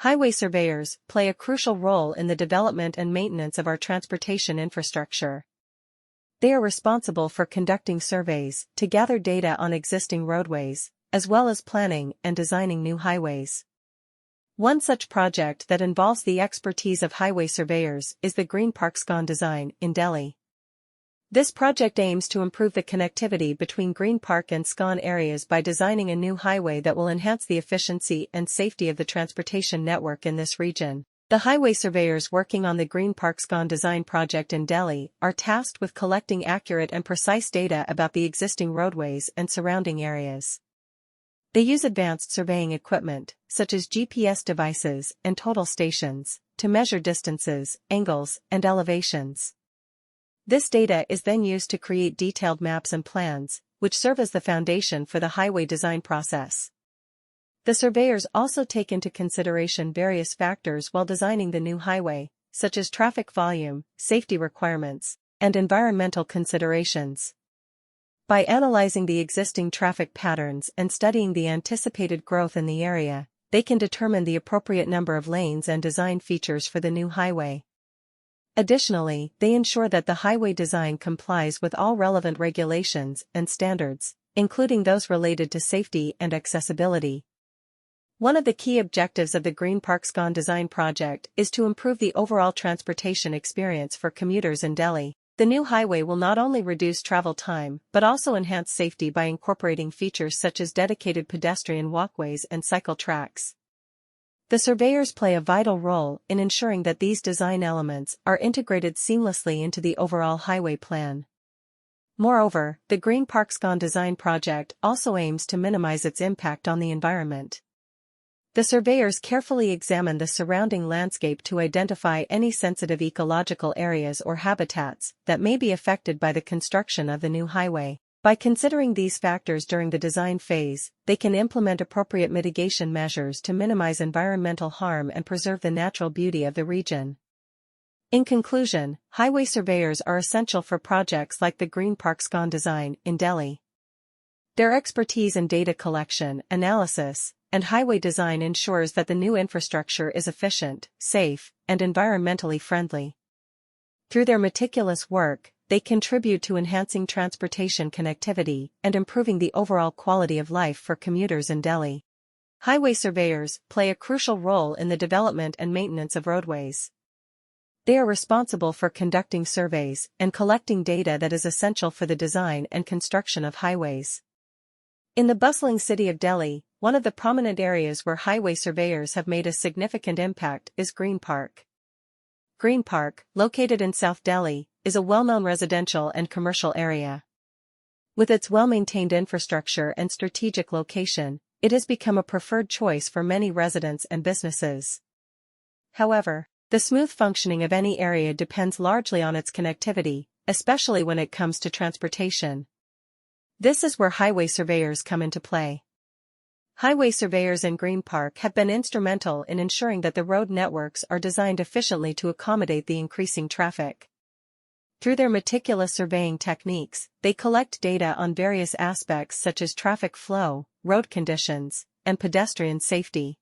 Highway surveyors play a crucial role in the development and maintenance of our transportation infrastructure. They are responsible for conducting surveys to gather data on existing roadways, as well as planning and designing new highways. One such project that involves the expertise of highway surveyors is the Greenpark-Scon Design in Delhi. This project aims to improve the connectivity between Greenpark and Scon areas by designing a new highway that will enhance the efficiency and safety of the transportation network in this region. The highway surveyors working on the Greenpark-Scon Design project in Delhi are tasked with collecting accurate and precise data about the existing roadways and surrounding areas. They use advanced surveying equipment, such as GPS devices and total stations, to measure distances, angles, and elevations. This data is then used to create detailed maps and plans, which serve as the foundation for the highway design process. The surveyors also take into consideration various factors while designing the new highway, such as traffic volume, safety requirements, and environmental considerations. By analyzing the existing traffic patterns and studying the anticipated growth in the area, they can determine the appropriate number of lanes and design features for the new highway. Additionally, they ensure that the highway design complies with all relevant regulations and standards, including those related to safety and accessibility. One of the key objectives of the Greenpark-Scon Design project is to improve the overall transportation experience for commuters in Delhi. The new highway will not only reduce travel time but also enhance safety by incorporating features such as dedicated pedestrian walkways and cycle tracks. The surveyors play a vital role in ensuring that these design elements are integrated seamlessly into the overall highway plan. Moreover, the Greenpark-Scon Design project also aims to minimize its impact on the environment. The surveyors carefully examine the surrounding landscape to identify any sensitive ecological areas or habitats that may be affected by the construction of the new highway. By considering these factors during the design phase, they can implement appropriate mitigation measures to minimize environmental harm and preserve the natural beauty of the region. In conclusion, highway surveyors are essential for projects like the Greenpark-Scon Design in Delhi. Their expertise in data collection, analysis, and highway design ensures that the new infrastructure is efficient, safe, and environmentally friendly. Through their meticulous work, they contribute to enhancing transportation connectivity and improving the overall quality of life for commuters in Delhi. Highway surveyors play a crucial role in the development and maintenance of roadways. They are responsible for conducting surveys and collecting data that is essential for the design and construction of highways. In the bustling city of Delhi, one of the prominent areas where highway surveyors have made a significant impact is Greenpark. Greenpark, located in South Delhi, is a well-known residential and commercial area. With its well-maintained infrastructure and strategic location, it has become a preferred choice for many residents and businesses. However, the smooth functioning of any area depends largely on its connectivity, especially when it comes to transportation. This is where highway surveyors come into play. Highway surveyors in Greenpark have been instrumental in ensuring that the road networks are designed efficiently to accommodate the increasing traffic. Through their meticulous surveying techniques, they collect data on various aspects such as traffic flow, road conditions, and pedestrian safety.